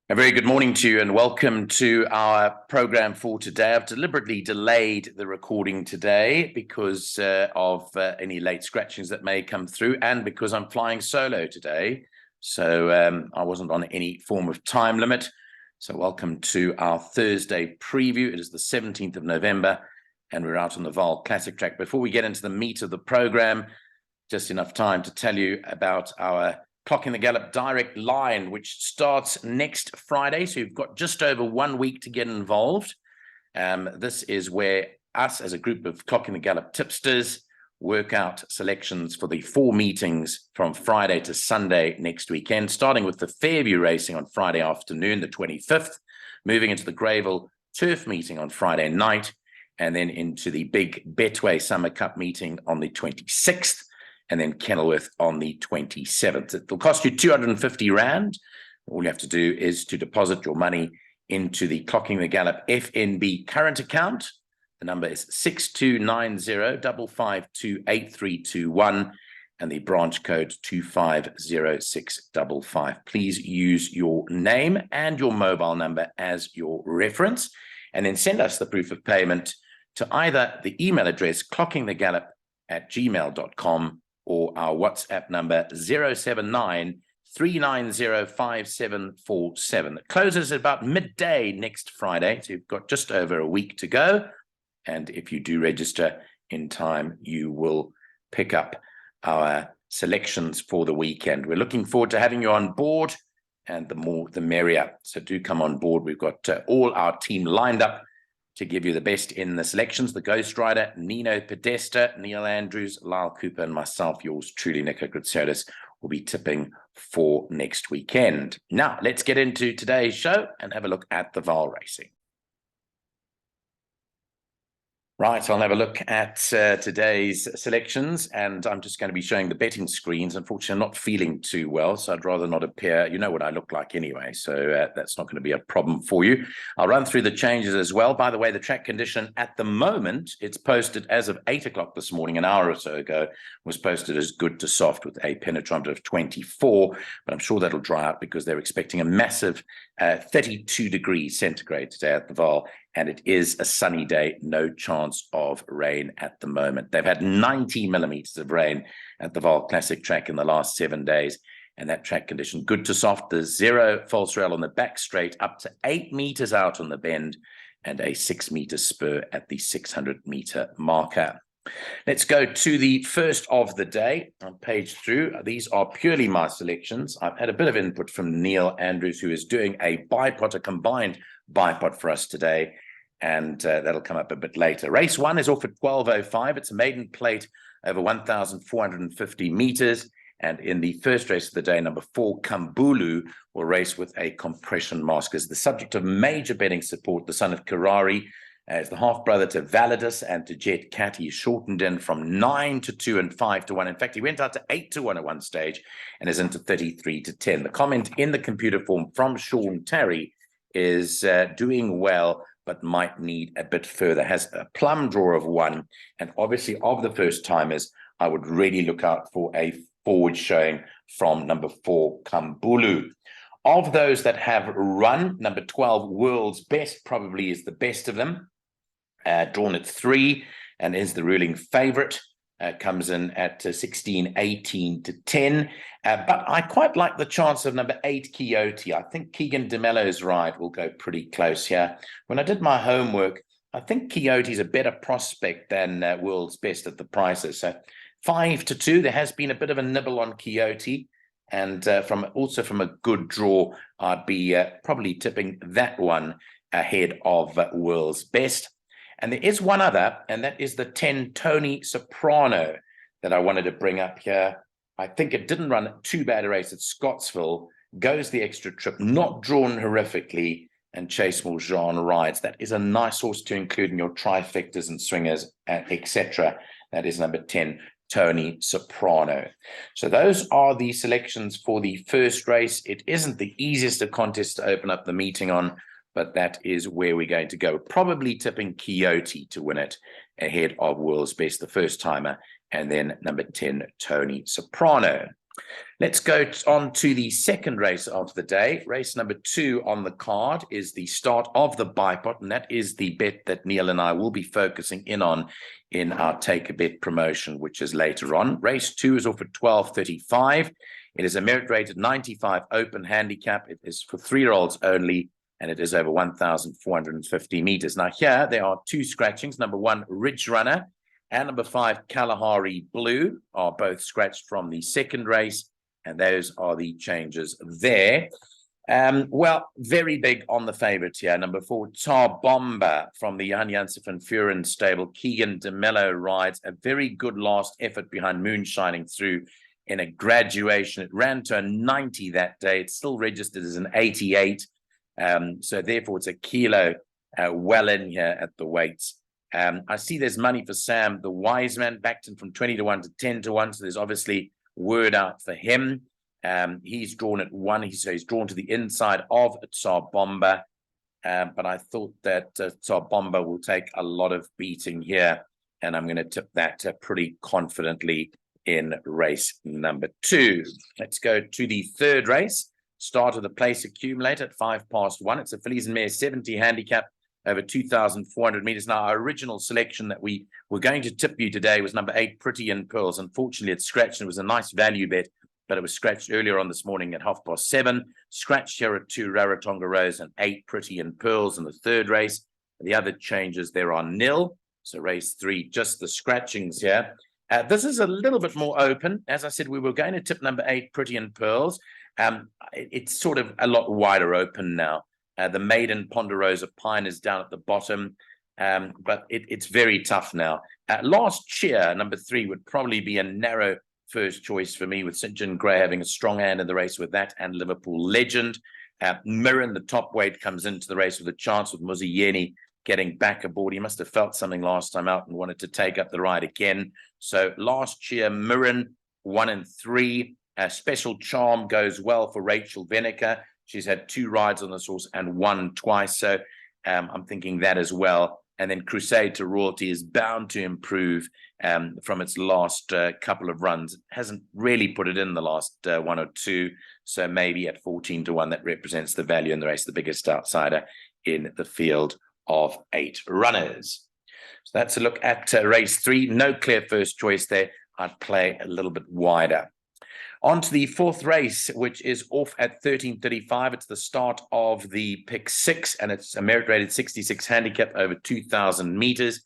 A very good morning to you and welcome to our program for today. I've deliberately delayed the recording today because of any late scratchings that may come through and because I'm flying solo today. So I wasn't on any form of time limit. So welcome to our Thursday preview. It is the 17th of November and we're out on the Vaal Classic Track. Before we get into the meat of the program, just enough time to tell you about our Clocking the Gallop direct line, which starts next Friday. So you've got just over 1 week to get involved. This is where us as a group of Clocking the Gallop tipsters work out selections for the 4 meetings from Friday to Sunday next weekend, starting with the Fairview racing on Friday afternoon, the 25th, moving into the Greyville Turf meeting on Friday night, and then into the big Betway Summer Cup meeting on the 26th. And then Kenilworth on the 27th. It will cost you 250 Rand. All you have to do is to deposit your money into the Clocking the Gallop FNB current account. The number is 6290552831 and the branch code 250655. Please use your name and your mobile number as your reference and then send us the proof of payment to either the email address clockingthegallop@gmail.com or our WhatsApp number 079-390-5747. It closes at about midday next Friday, so you've got just over a week to go. And if you do register in time, you will pick up our selections for the weekend. We're looking forward to having you on board, and the more the merrier. So do come on board. We've got all our team lined up to give you the best in the selections. The Ghost Rider, Nino Podesta, Neil Andrews, Lyle Cooper, and myself, yours truly, Nico Gritsiotis, will be tipping for next weekend. Now, let's get into today's show and have a look at the Vaal racing. Right, I'll have a look at today's selections, and I'm just going to be showing the betting screens. Unfortunately, I'm not feeling too well, so I'd rather not appear. You know what I look like anyway, so that's not going to be a problem for you. I'll run through the changes as well. By the way, the track condition at the moment, it's posted as of 8 o'clock this morning, an hour or so ago, was posted as good to soft with a penetrometer of 24, but I'm sure that'll dry out because they're expecting a massive 32 degrees centigrade today at the Vaal. And it is a sunny day, no chance of rain at the moment. They've had 90 millimeters of rain at the Vaal Classic Track in the last 7 days. And that track condition, good to soft. There's 0 false rail on the back straight, up to 8 meters out on the bend, and a 6-meter spur at the 600-meter marker. Let's go to the first of the day on page through. These are purely my selections. I've had a bit of input from Neil Andrews, who is doing a bipot, a combined bipot for us today. And that'll come up a bit later. Race 1 is off at 12:05. It's a maiden plate over 1,450 meters. And in the first race of the day, number 4, Kambulu, will race with a compression mask. As the subject of major betting support, the son of Karari, is the half-brother to Validus and to Jet Cat. He's shortened in from 9 to 2 and 5 to 1. In fact, he went out to 8 to 1 at one stage and is into 33 to 10. The comment in the computer form from Sean Terry is doing well, but might need a bit further. Has a plum draw of 1. And obviously, of the first-timers, I would really look out for a forward showing from number 4, Kambulu. Of those that have run, number 12, World's Best, probably is the best of them. Drawn at 3 and is the ruling favourite. Comes in at 16, 18 to 10. But I quite like the chance of number 8, Quixote. I think Keegan DeMello's ride will go pretty close here. When I did my homework, I think Quixote's a better prospect than World's Best at the prices. So 5 to 2, there has been a bit of a nibble on Quixote. And from a good draw, I'd be probably tipping that one ahead of World's Best. And there is one other, and that is the 10 Tony Soprano that I wanted to bring up here. I think it didn't run too bad a race at Scottsville, goes the extra trip, not drawn horrifically, and Chase Morjean rides. That is a nice horse to include in your trifectas and swingers, etc. That is number 10, Tony Soprano. So those are the selections for the first race. It isn't the easiest of contests to open up the meeting on, but that is where we're going to go. Probably tipping Quixote to win it ahead of World's Best, the first timer, and then number 10, Tony Soprano. Let's go on to the second race of the day. Race number 2 on the card is the start of the bipot, and that is the bet that Neil and I will be focusing in on in our Take a Bet promotion, which is later on. Race 2 is off at 12:35. It is a merit-rated 95 open handicap. It is for 3-year-olds only, and it is over 1,450 meters. Now here, there are 2 scratchings. Number 1, Ridge Runner, and number 5, Kalahari Blue, are both scratched from the second race. And those are the changes there. Well, very big on the favorite here. Number 4, Tar Bomber from the Johan Janssen van Vuren stable. Keegan de Mello rides a very good last effort behind Moon Shining Through in a graduation. It ran to a 90 that day. It's still registered as an 88. So therefore, it's a kilo well in here at the weights. I see there's money for Sam, the wise man, backed in from 20 to 1 to 10 to 1. So there's obviously word out for him. He's drawn at 1, so he's drawn to the inside of Tsar Bomber, but I thought that Tsar Bomber will take a lot of beating here, and I'm going to tip that pretty confidently in race number 2. Let's go to the third race. Start of the place accumulator at 1:05. It's a fillies and mares 70 handicap over 2,400 meters. Now, our original selection that we were going to tip you today was number 8, Pretty in Pearls. Unfortunately, it's scratched, and it was a nice value bet, but it was scratched earlier on this morning at 7:30. Scratched here at 2, Rarotonga Rose, and 8, Pretty in Pearls in the third race. The other changes there are nil. So race 3, just the scratchings here. This is a little bit more open. As I said, we were going to tip number 8, Pretty in Pearls. It's sort of a lot wider open now. The maiden Ponderosa Pine is down at the bottom, but it's very tough now. Last Cheer, number 3, would probably be a narrow first choice for me, with St. John Gray having a strong hand in the race with that, and Liverpool Legend. Mirren, the top weight, comes into the race with a chance, with Muzieni getting back aboard. He must have felt something last time out and wanted to take up the ride again. So Last Cheer, Mirren, 1 and 3. Special Charm goes well for Rachel Veneker. She's had 2 rides on this horse and won twice. So I'm thinking that as well. And then Crusade to Royalty is bound to improve from its last couple of runs. It hasn't really put it in the last 1 or 2. So maybe at 14 to 1, that represents the value in the race, the biggest outsider in the field of 8 runners. So that's a look at race 3. No clear first choice there. I'd play a little bit wider. On to the fourth race, which is off at 13:35. It's the start of the pick 6, and it's a merit-rated 66 handicap over 2,000 meters.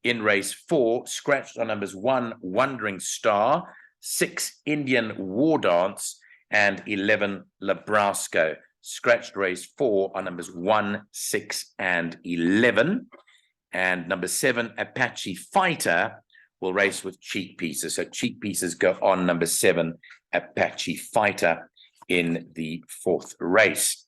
In race 4, scratched on numbers 1, Wandering Star, 6, Indian War Dance, and 11, Labrasco. Scratched race 4 on numbers 1, 6, and 11. And number 7, Apache Fighter, will race with Cheek Pieces. So Cheek Pieces go on number 7, Apache Fighter, in the fourth race.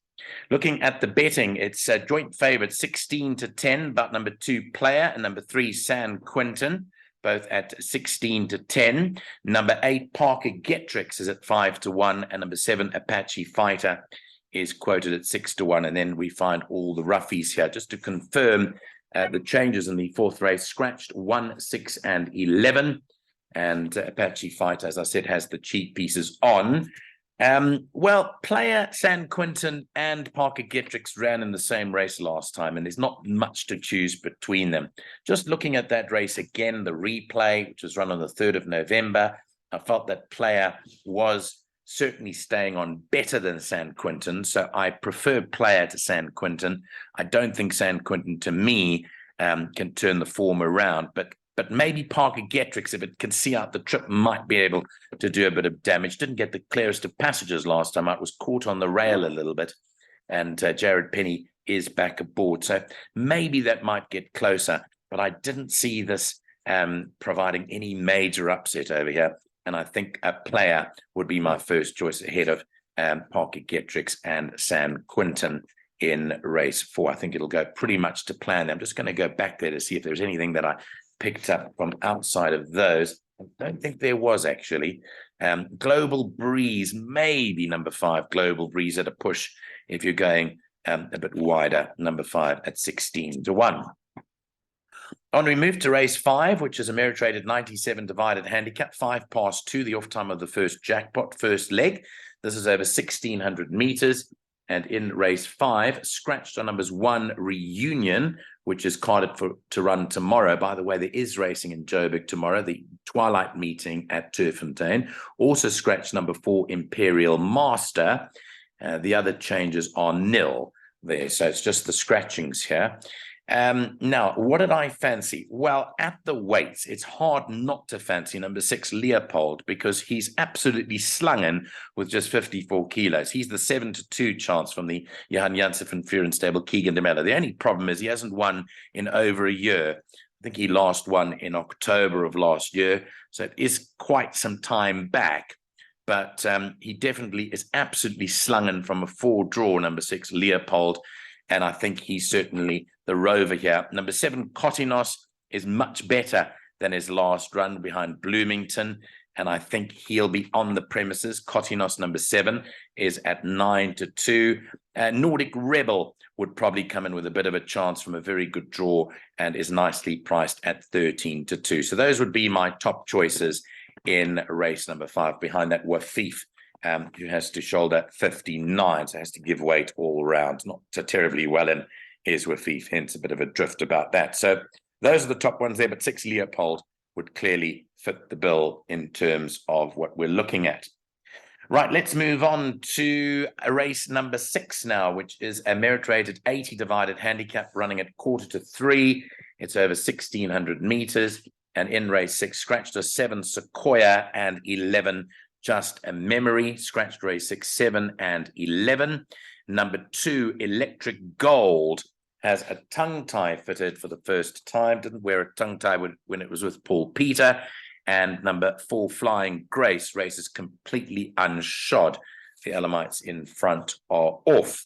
Looking at the betting, it's a joint favorite 16 to 10, but number 2 Player and number 3 San Quentin, both at 16 to 10. Number 8 Parker Getrix is at 5 to 1, and number 7 Apache Fighter is quoted at 6 to 1. And then we find all the roughies here. Just to confirm the changes in the fourth race: scratched 1, 6, and 11. And Apache Fighter, as I said, has the Cheek Pieces on. Well, Player, San Quentin, and Parker Getrix ran in the same race last time, and there's not much to choose between them. Just looking at that race again, the replay, which was run on the 3rd of November, I felt that Player was certainly staying on better than San Quentin, so I prefer Player to San Quentin. I don't think San Quentin, to me, can turn the form around, but maybe Parker Getrix, if it can see out the trip, might be able to do a bit of damage. Didn't get the clearest of passages last time out, was caught on the rail a little bit, and Jared Penny is back aboard, so maybe that might get closer, but I didn't see this providing any major upset over here. And I think a Player would be my first choice ahead of Parker Getrix and San Quentin in race 4. I think it'll go pretty much to plan. I'm just going to go back there to see if there's anything that I picked up from outside of those. I don't think there was, actually. Global Breeze, maybe number 5, Global Breeze at a push if you're going a bit wider, number 5 at 16 to 1. On we move to race 5, which is a merit-rated 97 divided handicap, 2:05, the off time of the first jackpot, first leg. This is over 1,600 meters. And in race 5, scratched on numbers 1, Reunion, which is carded to run tomorrow. By the way, there is racing in Joburg tomorrow, the twilight meeting at Turffontein. Also scratched number 4, Imperial Master. The other changes are nil there. So it's just the scratchings here. Now, what did I fancy? Well, at the weights, it's hard not to fancy number 6, Leopold, because he's absolutely slungen with just 54 kilos. He's the 7-2 chance from the Johan Janssen van Vuren stable, Keegan de Melle. The only problem is he hasn't won in over a year. I think he last won in October of last year, so it is quite some time back. But he definitely is absolutely slungen from a 4-draw, number 6, Leopold. And I think he's certainly the rover here. Number 7, Kotinos, is much better than his last run behind Bloomington. And I think he'll be on the premises. Kotinos, number 7, is at 9-2. Nordic Rebel would probably come in with a bit of a chance from a very good draw and is nicely priced at 13-2. So those would be my top choices in race number 5. Behind that, Wafif, who has to shoulder 59, so has to give weight all round. Not so terribly well in is Wafif, hence a bit of a drift about that. So those are the top ones there, but 6, Leopold, would clearly fit the bill in terms of what we're looking at. Right, let's move on to race number 6 now, which is a merit-rated 80 divided handicap running at 2:45. It's over 1,600 meters. And in race 6, scratched are 7, Sequoia, and 11, Just a Memory. Scratched race 6, 7, and 11. Number 2, Electric Gold, has a tongue tie fitted for the first time. Didn't wear a tongue tie when it was with Paul Peter. And number 4, Flying Grace, races completely unshod. The Elamites in front are off.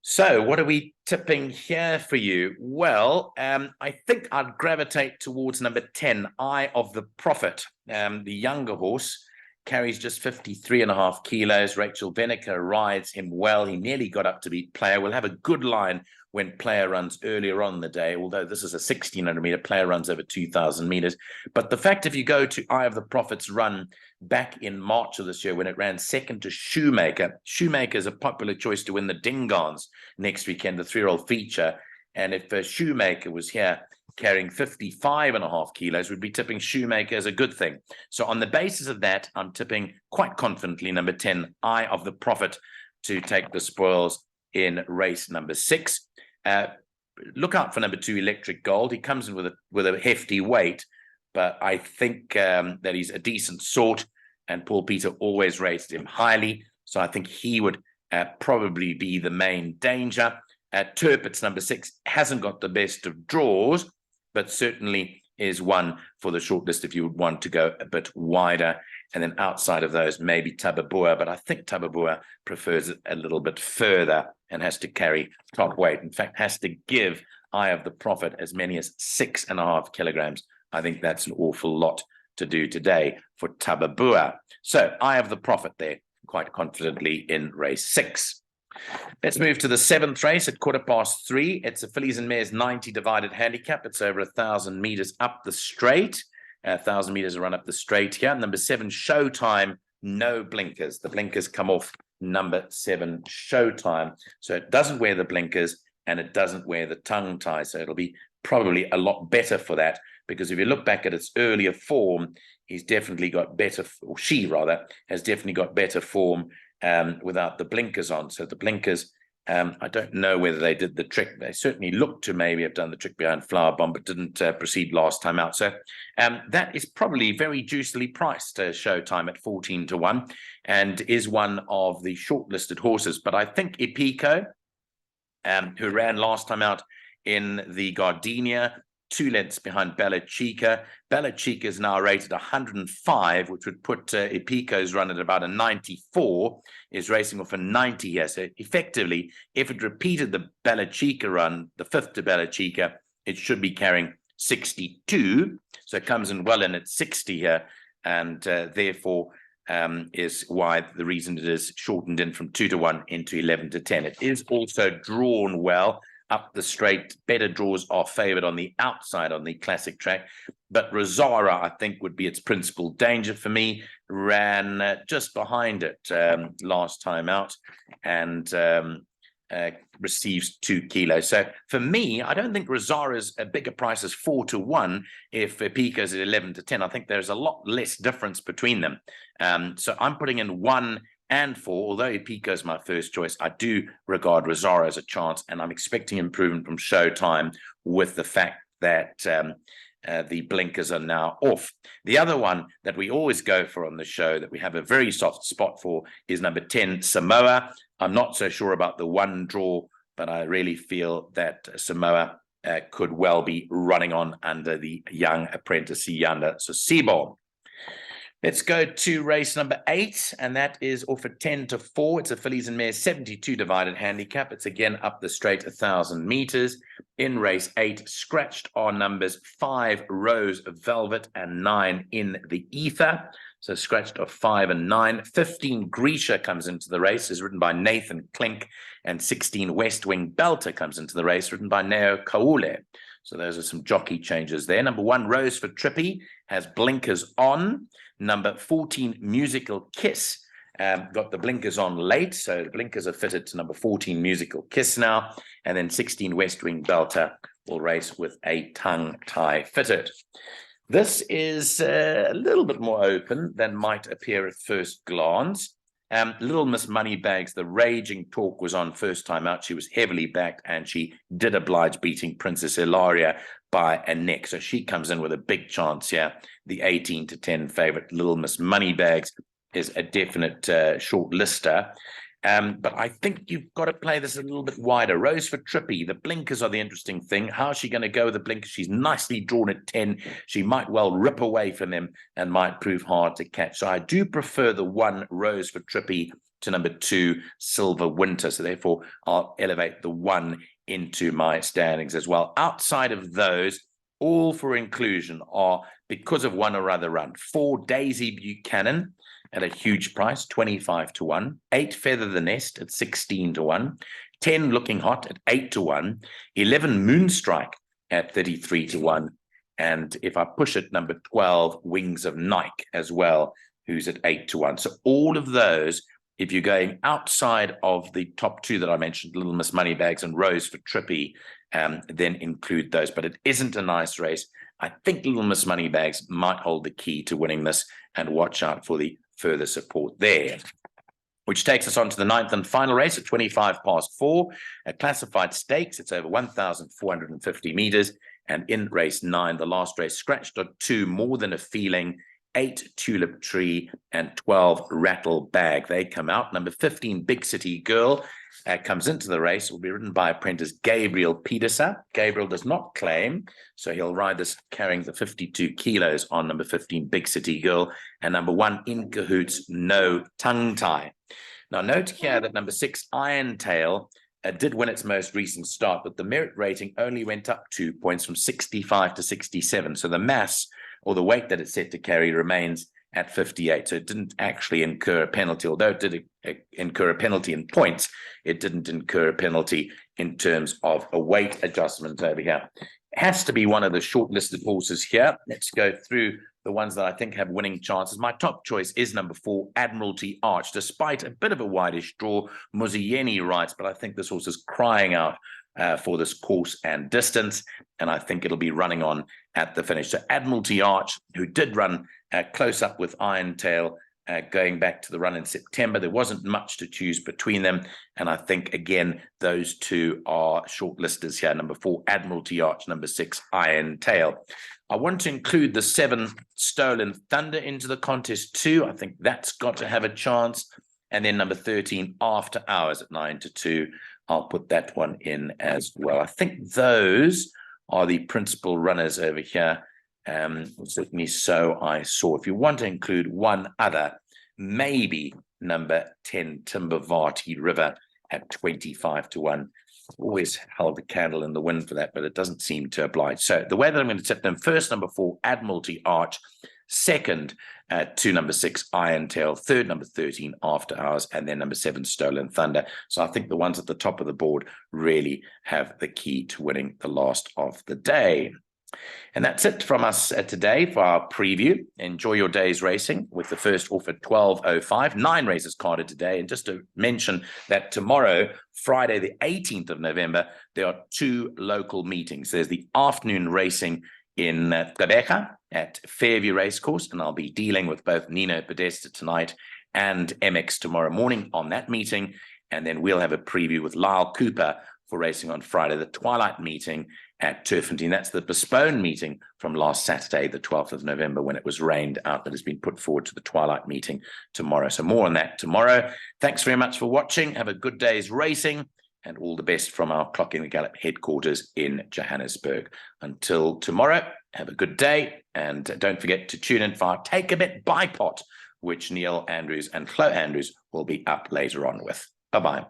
So what are we tipping here for you? Well, I think I'd gravitate towards number 10, Eye of the Prophet. The younger horse carries just 53.5 kilos. Rachel Venneker rides him well. He nearly got up to beat Player. We'll have a good line when Player runs earlier on in the day, although this is a 1,600 meter, Player runs over 2,000 meters. But the fact, if you go to Eye of the Prophet's run back in March of this year, when it ran second to Shoemaker is a popular choice to win the Dingans next weekend, the 3-year-old feature. And if Shoemaker was here carrying 55.5 kilos, we'd be tipping Shoemaker as a good thing. So on the basis of that, I'm tipping quite confidently number 10, Eye of the Prophet, to take the spoils in race number 6. Look out for number 2, Electric Gold. He comes in with a hefty weight, but I think that he's a decent sort, and Paul Peter always rated him highly. So I think he would probably be the main danger. Turpitz, number 6, hasn't got the best of draws, but certainly is one for the shortlist if you would want to go a bit wider. And then outside of those, maybe Tababua, but I think Tababua prefers it a little bit further and has to carry top weight. In fact, has to give Eye of the Prophet as many as 6.5 kilograms. I think that's an awful lot to do today for Tababua. So Eye of the Prophet there, quite confidently in race 6. Let's move to the 7th race at 3:15. It's a fillies and mares 90 divided handicap. It's over 1,000 meters up the straight. 1,000 meters run up the straight here. Number 7, Showtime, no blinkers. The blinkers come off number 7, Showtime. So it doesn't wear the blinkers and it doesn't wear the tongue tie. So it'll be probably a lot better for that, because if you look back at its earlier form, he's definitely got better, or she rather, has definitely got better form without the blinkers on. So the blinkers, I don't know whether they did the trick. They certainly looked to maybe have done the trick behind Flower Bomb, but didn't proceed last time out. So that is probably very juicily priced, Showtime at 14-1, and is one of the shortlisted horses. But I think Epico, who ran last time out in the Gardenia, 2 lengths behind Bella Chica. Bella Chica is now rated 105, which would put Epico's run at about a 94, is racing off a 90 here. So effectively, if it repeated the Bella Chica run, the 5th to Bella Chica, it should be carrying 62. So it comes in well in at 60 here, and therefore is why the reason it is shortened in from 2-1 into 11-10. It is also drawn well. up the straight. Better draws are favored on the outside on the classic track. But Rosara, I think, would be its principal danger for me. Ran just behind it last time out and receives 2 kilos. So for me, I don't think Rosara's a bigger price as 4-1 if Pico's at 11-10. I think there's a lot less difference between them. So I'm putting in 1 and 4, although Pico's my first choice. I do regard Rosara as a chance, and I'm expecting improvement from Showtime with the fact that the blinkers are now off. The other one that we always go for on the show that we have a very soft spot for is number 10, Samoa. I'm not so sure about the 1 draw, but I really feel that Samoa could well be running on under the young apprentice Yanda Sosibo. Let's go to race number 8, and that is off at 10-4. It's a fillies and mares 72 divided handicap. It's again up the straight 1,000 meters. In race 8, scratched are numbers 5, Rose of Velvet, and 9, In the Ether. So scratched are 5 and 9. 15, Grisha comes into the race, is written by Nathan Klink, and 16, West Wing Belter comes into the race, written by Neo Kaule. So those are some jockey changes there. Number 1, Rose for Trippy, has blinkers on. Number 14, Musical Kiss, got the blinkers on late, so the blinkers are fitted to number 14, Musical Kiss now. And then 16, West Wing Belter will race with a tongue tie fitted. This is a little bit more open than might appear at first glance. Little Miss Moneybags, the raging talk was on first time out. She was heavily backed, and she did oblige beating Princess Ilaria by a neck. So she comes in with a big chance here. The 18-10 favorite, Little Miss Moneybags, is a definite short lister. But I think you've got to play this a little bit wider. Rose for Trippy, the blinkers are the interesting thing. How's she going to go with the blinkers? She's nicely drawn at 10. She might well rip away from them and might prove hard to catch. So I do prefer the 1, Rose for Trippy, to number 2, Silver Winter. So therefore, I'll elevate the 1 into my standings as well. Outside of those, all for inclusion are, because of one or other run, 4, Daisy Buchanan at a huge price, 25-1. 8, Feather the Nest at 16-1. 10, Looking Hot at 8-1. 11, Moonstrike at 33-1. And if I push it, number 12, Wings of Nike as well, who's at 8-1. So all of those, if you're going outside of the top 2 that I mentioned, Little Miss Moneybags and Rose for Trippy, then include those. But it isn't a nice race. I think Little Miss Moneybags might hold the key to winning this, and watch out for the further support there. Which takes us on to the 9th and final race at 4, a classified stakes. It's over 1,450 meters. And in race 9, the last race, scratched are 2, More Than a Feeling, 8, Tulip Tree, and 12, Rattle Bag. They come out. Number 15, Big City Girl, comes into the race. Will be ridden by apprentice Gabriel Pedersen. Gabriel does not claim, so he'll ride this carrying the 52 kilos on number 15, Big City Girl, and number 1, In Cahoots, No Tongue Tie. Now, note here that number 6, Iron Tail, did win its most recent start, but the merit rating only went up 2 points from 65 to 67. So the mass, or the weight that it's set to carry, remains at 58. So it didn't actually incur a penalty, although it did incur a penalty in points. It didn't incur a penalty in terms of a weight adjustment over here. It has to be one of the shortlisted horses here. Let's go through the ones that I think have winning chances. My top choice is number 4, Admiralty Arch. Despite a bit of a wideish draw, Muzieni rides, but I think this horse is crying out for this course and distance, and I think it'll be running on at the finish. So Admiralty Arch, who did run close up with Iron Tail, going back to the run in September, there wasn't much to choose between them, and I think, again, those 2 are shortlisters here. Number 4, Admiralty Arch. Number 6, Iron Tail. I want to include the 7, Stolen Thunder, into the contest too. I think that's got to have a chance. And then number 13, After Hours at 9-2. I'll put that one in as well. I think those are the principal runners over here. Certainly so I saw. If you want to include one other, maybe number 10, Timbavati River at 25-1. Always held the candle in the wind for that, but it doesn't seem to oblige. So the way that I'm going to tip them, first, number 4, Admiralty Arch. second to number 6, Iron Tail, third, number 13, After Hours, and then number 7, Stolen Thunder. So I think the ones at the top of the board really have the key to winning the last of the day. And that's it from us today for our preview. Enjoy your day's racing with the first off at 12:05. 9 races carded today. And just to mention that tomorrow, Friday, the 18th of November, there are 2 local meetings. There's the afternoon racing in Gqeberha at Fairview Racecourse, and I'll be dealing with both Nino Podesta tonight and MX tomorrow morning on that meeting. And then we'll have a preview with Lyle Cooper for racing on Friday, the Twilight meeting at Turfentine. That's the postponed meeting from last Saturday, the 12th of November, when it was rained out, that has been put forward to the Twilight meeting tomorrow. So more on that tomorrow. Thanks very much for watching. Have a good day's racing, and all the best from our Clocking the Gallop headquarters in Johannesburg. Until tomorrow, have a good day, and don't forget to tune in for our Take a Bet Bipot, which Neil Andrews and Flo Andrews will be up later on with. Bye-bye.